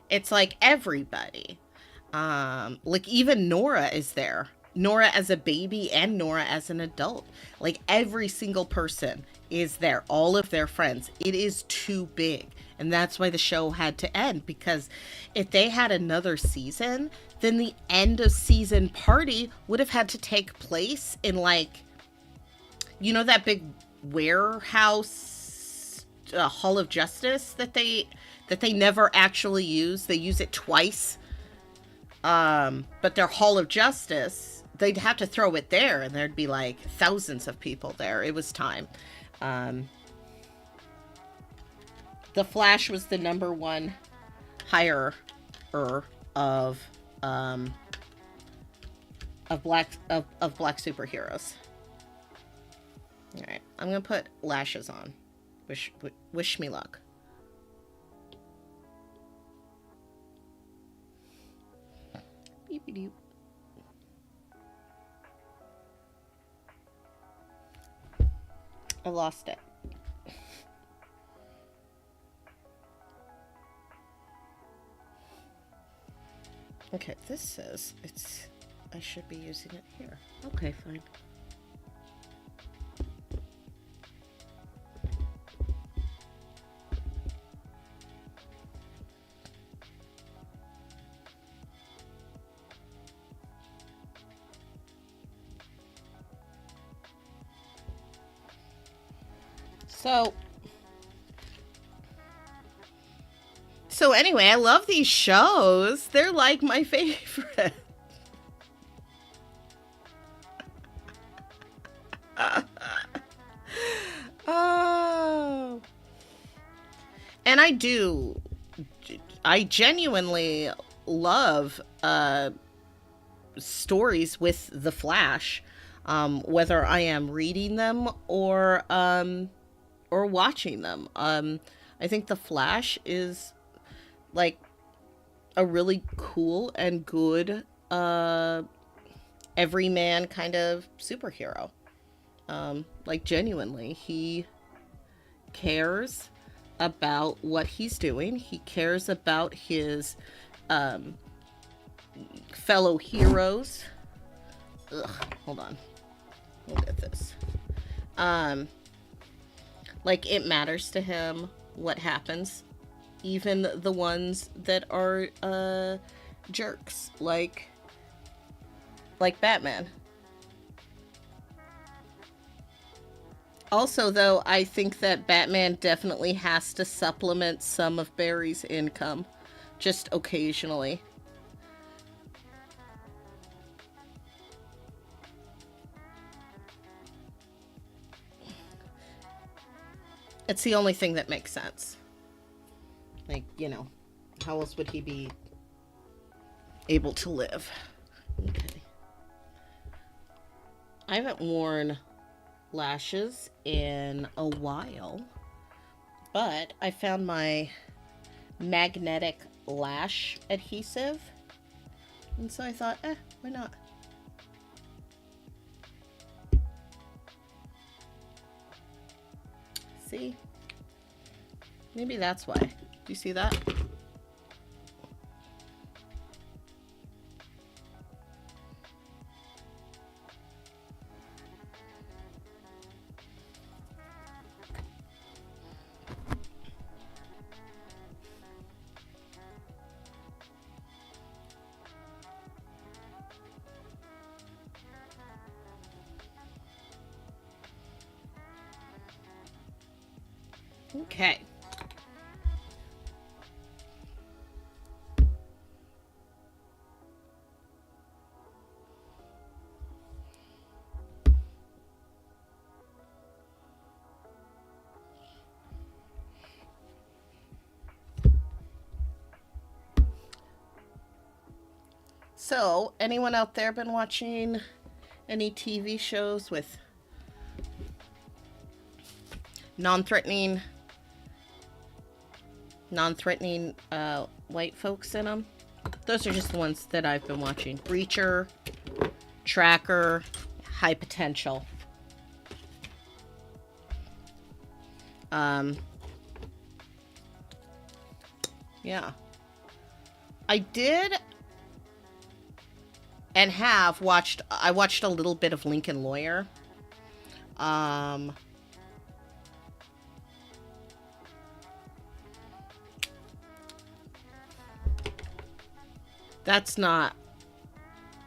it's like everybody. Like even Nora is there. Nora as a baby and Nora as an adult. Like every single person is there. All of their friends. It is too big. And that's why the show had to end. Because if they had another season, then the end of season party would have had to take place in like, you know, that big warehouse Hall of Justice that they never actually use. They use it twice. But their Hall of Justice, they'd have to throw it there, and there'd be like thousands of people there. It was time. The Flash was the number one hirer of black superheroes. All right, I'm gonna put lashes on. Wish me luck. Beep-a-doop. I lost it. Okay, this says I should be using it here. Okay, fine. So anyway, I love these shows. They're like my favorite. Oh. And I genuinely love stories with the Flash, whether I am reading them or watching them. I think the Flash is like a really cool and good everyman kind of superhero. Like genuinely, he cares about what he's doing. He cares about his fellow heroes. Ugh, hold on. Look at this. Like, it matters to him what happens. Even the ones that are jerks, like Batman. Also, though, I think that Batman definitely has to supplement some of Barry's income, just occasionally. It's the only thing that makes sense. Like, you know, how else would he be able to live? Okay. I haven't worn lashes in a while, but I found my magnetic lash adhesive, and so I thought, why not? See? Maybe that's why. Do you see that? Okay. So, anyone out there been watching any TV shows with non-threatening white folks in them? Those are just the ones that I've been watching. Reacher, Tracker, High Potential. Yeah. I did and have watched, I watched a little bit of Lincoln Lawyer. That's not,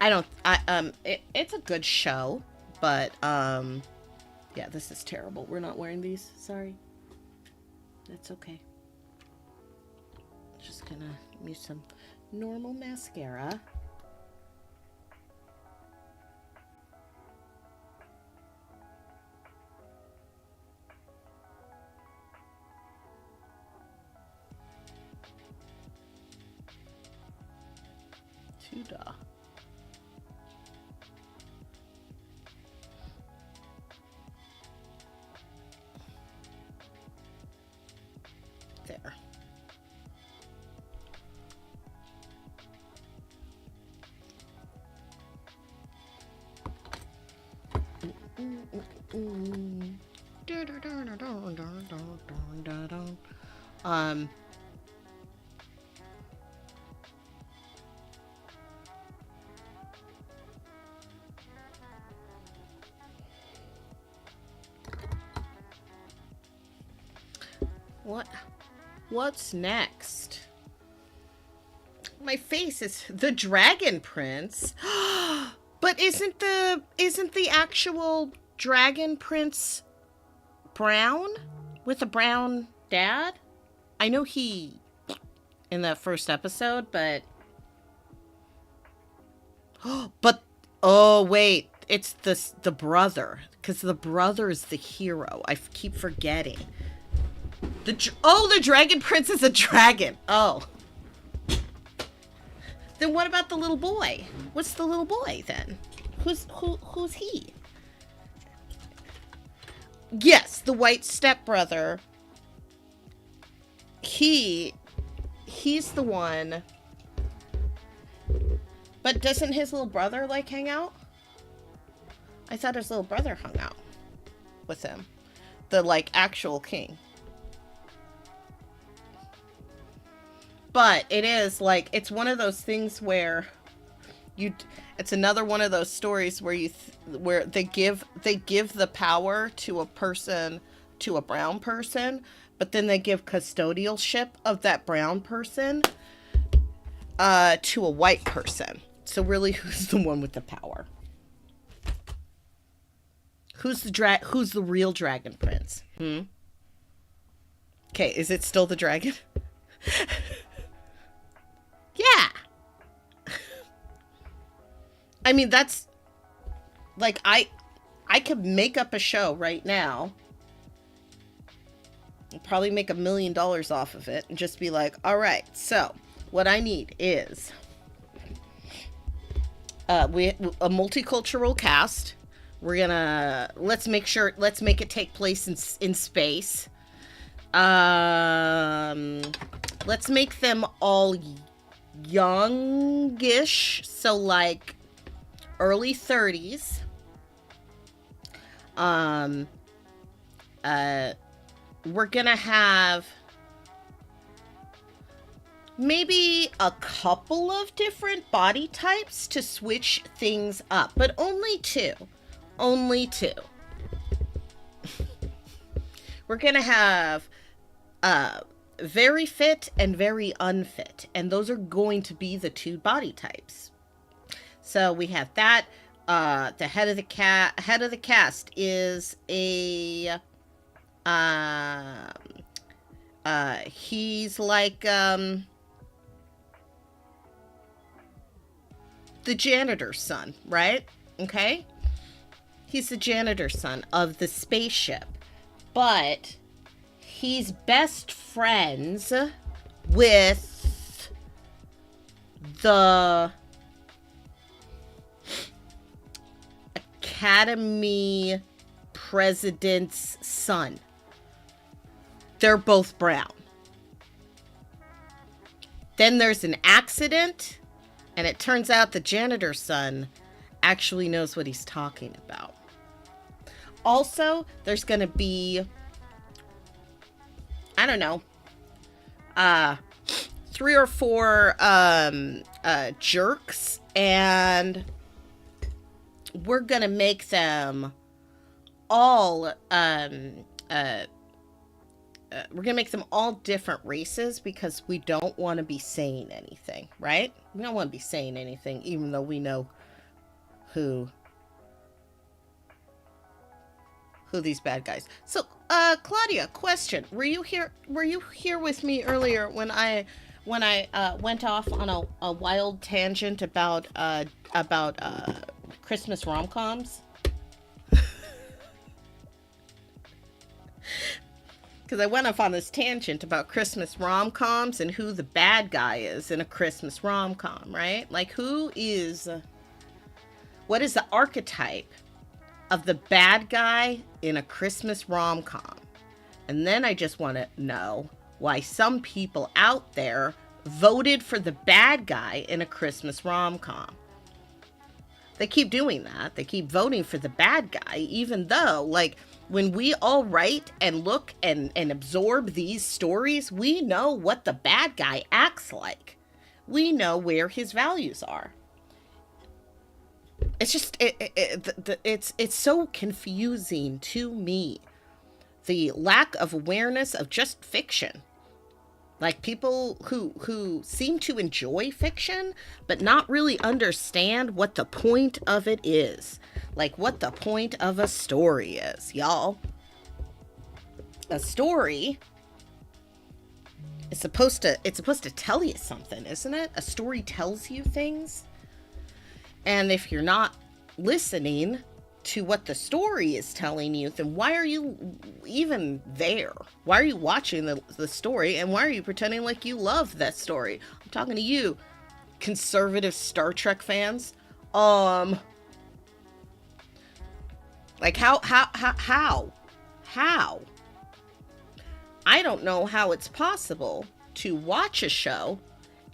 it's a good show, but, yeah, this is terrible. We're not wearing these. Sorry. That's okay. Just gonna use some normal mascara. Tuda. There. What's next? My face is the Dragon Prince. But isn't the actual Dragon Prince brown with a brown dad? I know he in that first episode, but oh wait, it's the brother, because the brother is the hero. I keep forgetting. The Dragon Prince is a dragon. Oh. Then what about the little boy? What's the little boy then? Who's he? Yes, the white stepbrother. He's the one. But doesn't his little brother like hang out? I thought his little brother hung out with him. The like actual king. But it is like, it's one of those things where it's another one of those stories where where they give the power to a person, to a brown person, but then they give custodialship of that brown person to a white person. So really, who's the one with the power? Who's the real dragon prince? Okay, is it still the dragon? Yeah. I mean, that's like I could make up a show right now. I'll probably make $1 million off of it and just be like, all right, so what I need is a multicultural cast. We're gonna let's make it take place in space. Let's make them all youngish, so like early 30s. We're gonna have maybe a couple of different body types to switch things up, but only two. We're gonna have very fit and very unfit, and those are going to be the two body types. So we have that. The head of the cast is a he's like the janitor's son, right? Okay, he's the janitor's son of the spaceship, but he's best friends with the Academy president's son. They're both brown. Then there's an accident, and it turns out the janitor's son actually knows what he's talking about. Also, there's going to be, I don't know, 3 or 4 jerks, and we're going to make them all we're gonna make them all different races because we don't want to be saying anything, right? We don't want to be saying anything, even though we know who these bad guys. So, Claudia, question: Were you here with me earlier when I went off on a wild tangent about Christmas rom-coms? Because I went off on this tangent about Christmas rom-coms and who the bad guy is in a Christmas rom-com, right? Like, what is the archetype of the bad guy in a Christmas rom-com? And then I just want to know why some people out there voted for the bad guy in a Christmas rom-com. They keep doing that. They keep voting for the bad guy, even though, like, when we all write and look and absorb these stories, we know what the bad guy acts like. We know where his values are. It's just, it's so confusing to me. The lack of awareness of just fiction. Like, people who seem to enjoy fiction, but not really understand what the point of it is. Like, what the point of a story is, y'all. A story is supposed to tell you something, isn't it? A story tells you things. And if you're not listening to what the story is telling you, then why are you even there? Why are you watching the story? And why are you pretending like you love that story? I'm talking to you, conservative Star Trek fans. Like, how? I don't know how it's possible to watch a show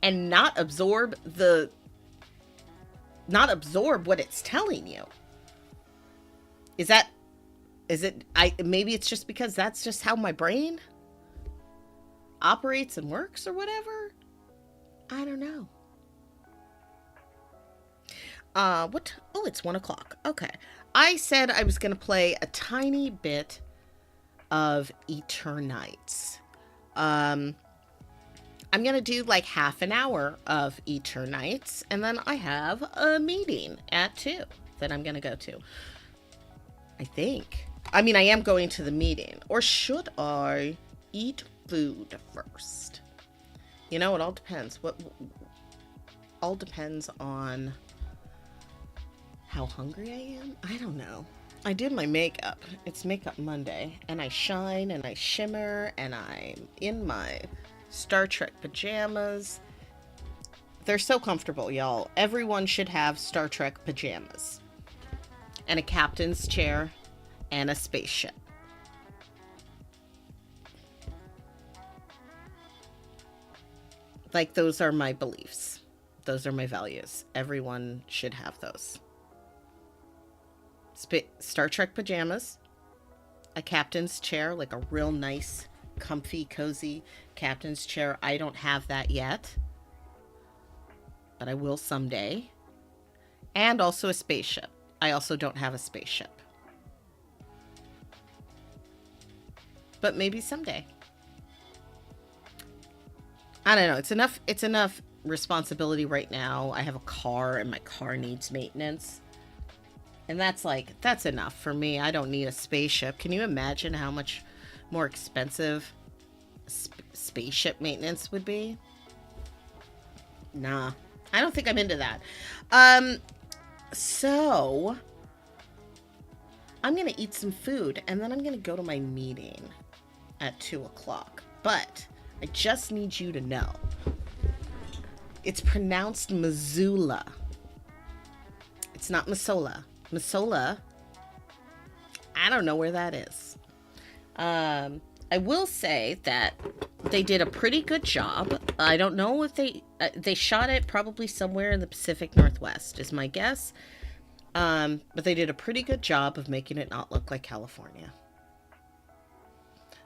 and not absorb what it's telling you. Maybe it's just because that's just how my brain operates and works or whatever. I don't know. It's 1:00. Okay. I said I was going to play a tiny bit of Eternights. I'm going to do like half an hour of Eternights, and then I have a meeting at 2 that I'm going to go to. I think. I mean, I am going to the meeting. Or should I eat food first? You know, it all depends. All depends on how hungry I am. I don't know. I did my makeup. It's Makeup Monday, and I shine and I shimmer, and I'm in my Star Trek pajamas. They're so comfortable, y'all. Everyone should have Star Trek pajamas. And a captain's chair and a spaceship. Like, those are my beliefs. Those are my values. Everyone should have those. Star Trek pajamas, a captain's chair, like a real nice, comfy, cozy captain's chair. I don't have that yet, but I will someday. And also a spaceship. I also don't have a spaceship. But maybe someday. I don't know. It's enough responsibility right now. I have a car and my car needs maintenance. And that's enough for me. I don't need a spaceship. Can you imagine how much more expensive spaceship maintenance would be? Nah. I don't think I'm into that. So I'm going to eat some food and then I'm going to go to my meeting at 2 o'clock. But I just need you to know. It's pronounced Missoula. It's not Missoula. Missoula. I don't know where that is. I will say that they did a pretty good job. I don't know if they shot it probably somewhere in the Pacific Northwest is my guess. But they did a pretty good job of making it not look like California.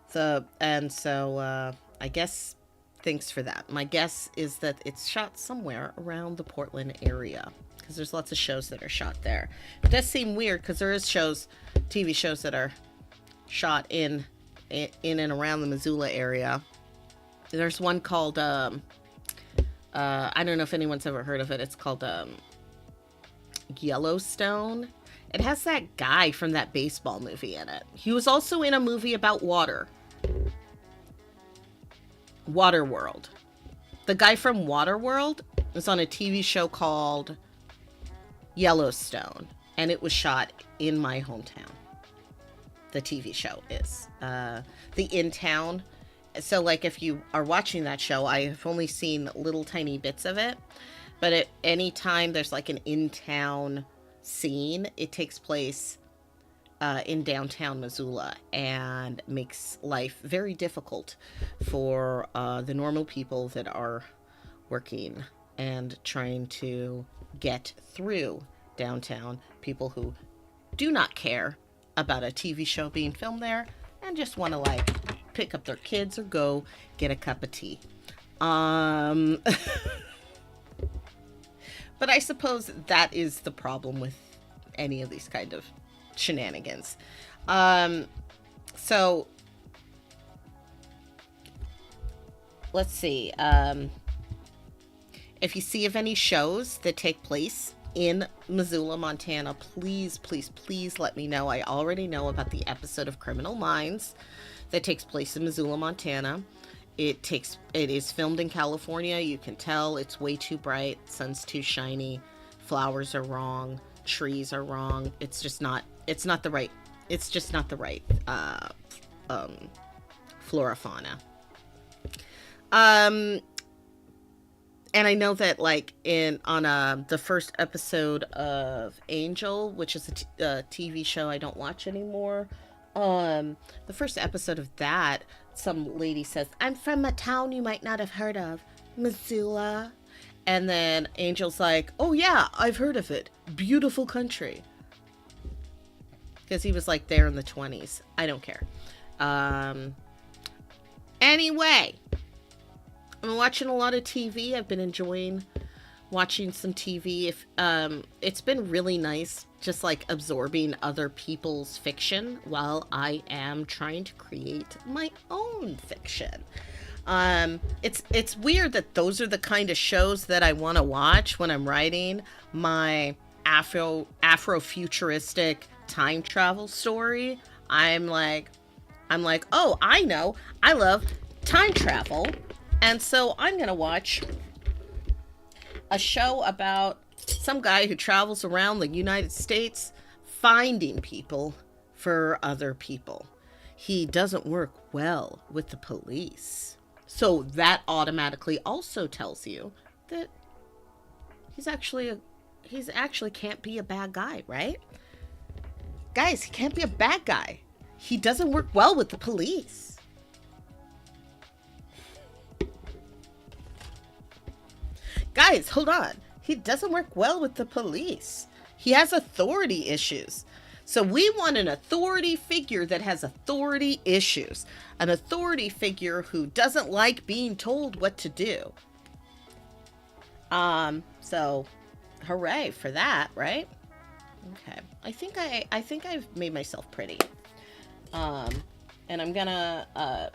So I guess thanks for that. My guess is that it's shot somewhere around the Portland area because there's lots of shows that are shot there. It does seem weird because there is TV shows that are shot in and around the Missoula area. There's one called I don't know if anyone's ever heard of it. It's called Yellowstone. It has that guy from that baseball movie in it. He was also in a movie about water. Waterworld. The guy from Waterworld is on a TV show called Yellowstone, and it was shot in my hometown. The TV show is the in town. So like if you are watching that show, I have only seen little tiny bits of it, but at any time there's like an in town scene, it takes place in downtown Missoula and makes life very difficult for the normal people that are working and trying to get through downtown. People who do not care about a TV show being filmed there and just want to like pick up their kids or go get a cup of tea. But I suppose that is the problem with any of these kind of shenanigans. So let's see. If you see of any shows that take place in Missoula, Montana, please, please, please let me know. I already know about the episode of Criminal Minds that takes place in Missoula, Montana. It is filmed in California. You can tell it's way too bright. Sun's too shiny. Flowers are wrong. Trees are wrong. It's just not the right flora fauna. And I know that like on the first episode of Angel, which is a TV show I don't watch anymore. The first episode of that, some lady says, "I'm from a town you might not have heard of, Missoula." And then Angel's like, "Oh yeah, I've heard of it. Beautiful country." Because he was like there in the 20s. I don't care. Anyway, I'm watching a lot of TV. I've been enjoying watching some TV. It's been really nice just like absorbing other people's fiction while I am trying to create my own fiction. It's weird that those are the kind of shows that I want to watch when I'm writing my Afrofuturistic time travel story. I'm like, oh, I know, I love time travel, and so I'm gonna watch a show about some guy who travels around the United States finding people for other people. He doesn't work well with the police. So that automatically also tells you that he's actually can't be a bad guy, right? Guys, he can't be a bad guy. He doesn't work well with the police. Guys, hold on. He doesn't work well with the police. He has authority issues. So we want an authority figure that has authority issues. An authority figure who doesn't like being told what to do. So hooray for that, right? Okay. I think I've made myself pretty. And I'm gonna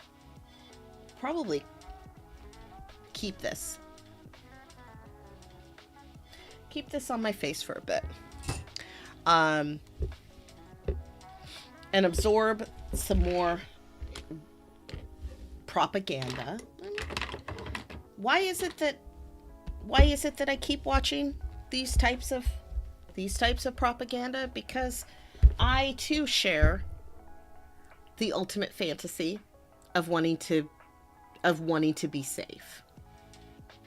probably keep this on my face for a bit. And absorb some more propaganda. Why is it that I keep watching these types of propaganda? Because I too share the ultimate fantasy of wanting to be safe.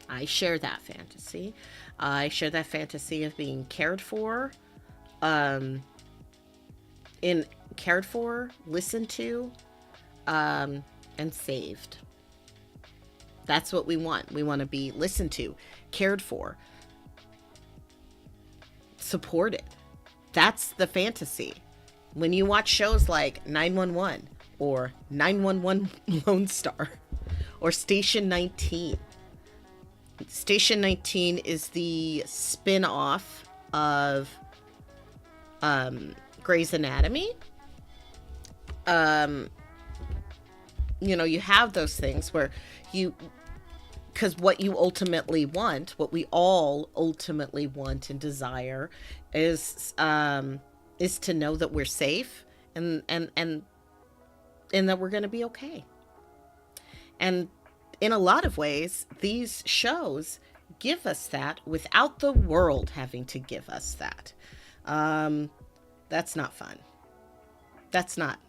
I share that fantasy. I share that fantasy of being cared for, listened to, and saved. That's what we want. We want to be listened to, cared for, supported. That's the fantasy. When you watch shows like 911 or 911 Lone Star or Station 19. Station 19 is the spin-off of Grey's Anatomy. You have those things where because what you ultimately want, what we all ultimately want and desire is to know that we're safe and that we're going to be okay. And in a lot of ways, these shows give us that without the world having to give us that. That's not fun. It's not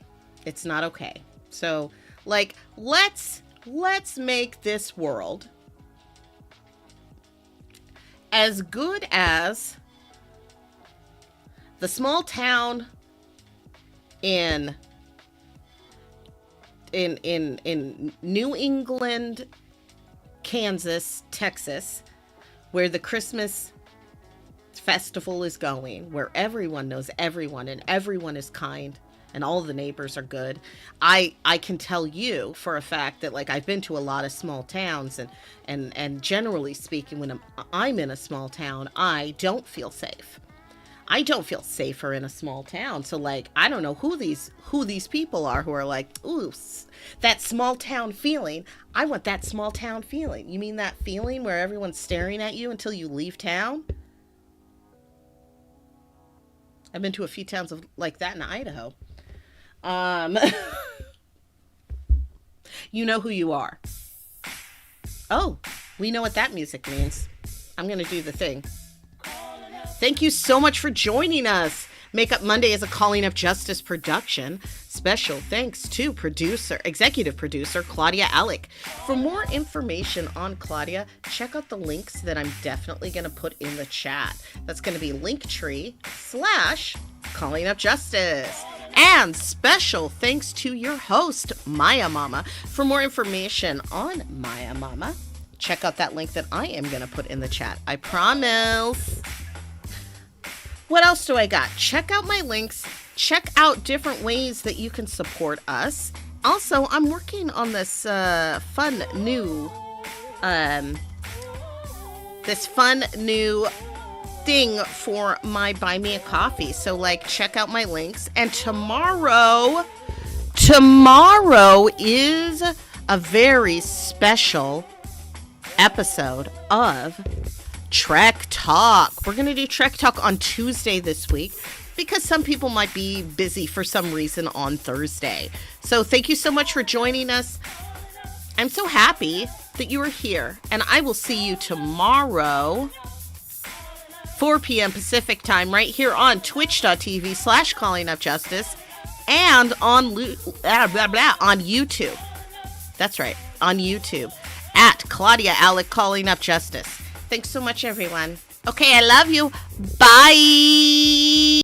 okay. So, like, let's make this world as good as the small town in New England, Kansas, Texas, where the Christmas festival is going, where everyone knows everyone and everyone is kind and all the neighbors are good. I can tell you for a fact that, like, I've been to a lot of small towns, and generally speaking, when I'm in a small town, I don't feel safe. I don't feel safer in a small town. So, like, I don't know who these people are who are like, ooh, that small town feeling. I want that small town feeling. You mean that feeling where everyone's staring at you until you leave town? I've been to a few towns like that in Idaho. You know who you are. Oh, we know what that music means. I'm going to do the thing. Thank you so much for joining us. Makeup Monday is a Calling Up Justice production. Special thanks to executive producer, Claudia Alick. For more information on Claudia, check out the links that I'm definitely going to put in the chat. That's going to be Linktree/Calling Up Justice. And special thanks to your host, Maiamama. For more information on Maiamama, check out that link that I am going to put in the chat. I promise. What else do I got? Check out my links. Check out different ways that you can support us. Also, I'm working on this fun new thing for my Buy Me a Coffee. So, like, check out my links. And tomorrow is a very special episode of Trek Talk. We're going to do Trek Talk on Tuesday this week because some people might be busy for some reason on Thursday. So thank you so much for joining us. I'm so happy that you are here, and I will see you tomorrow, 4 p.m. Pacific time, right here on twitch.tv/callingupjustice and on YouTube. That's right, on YouTube at Claudia Alick Calling Up Justice. Thanks so much, everyone. Okay, I love you. Bye.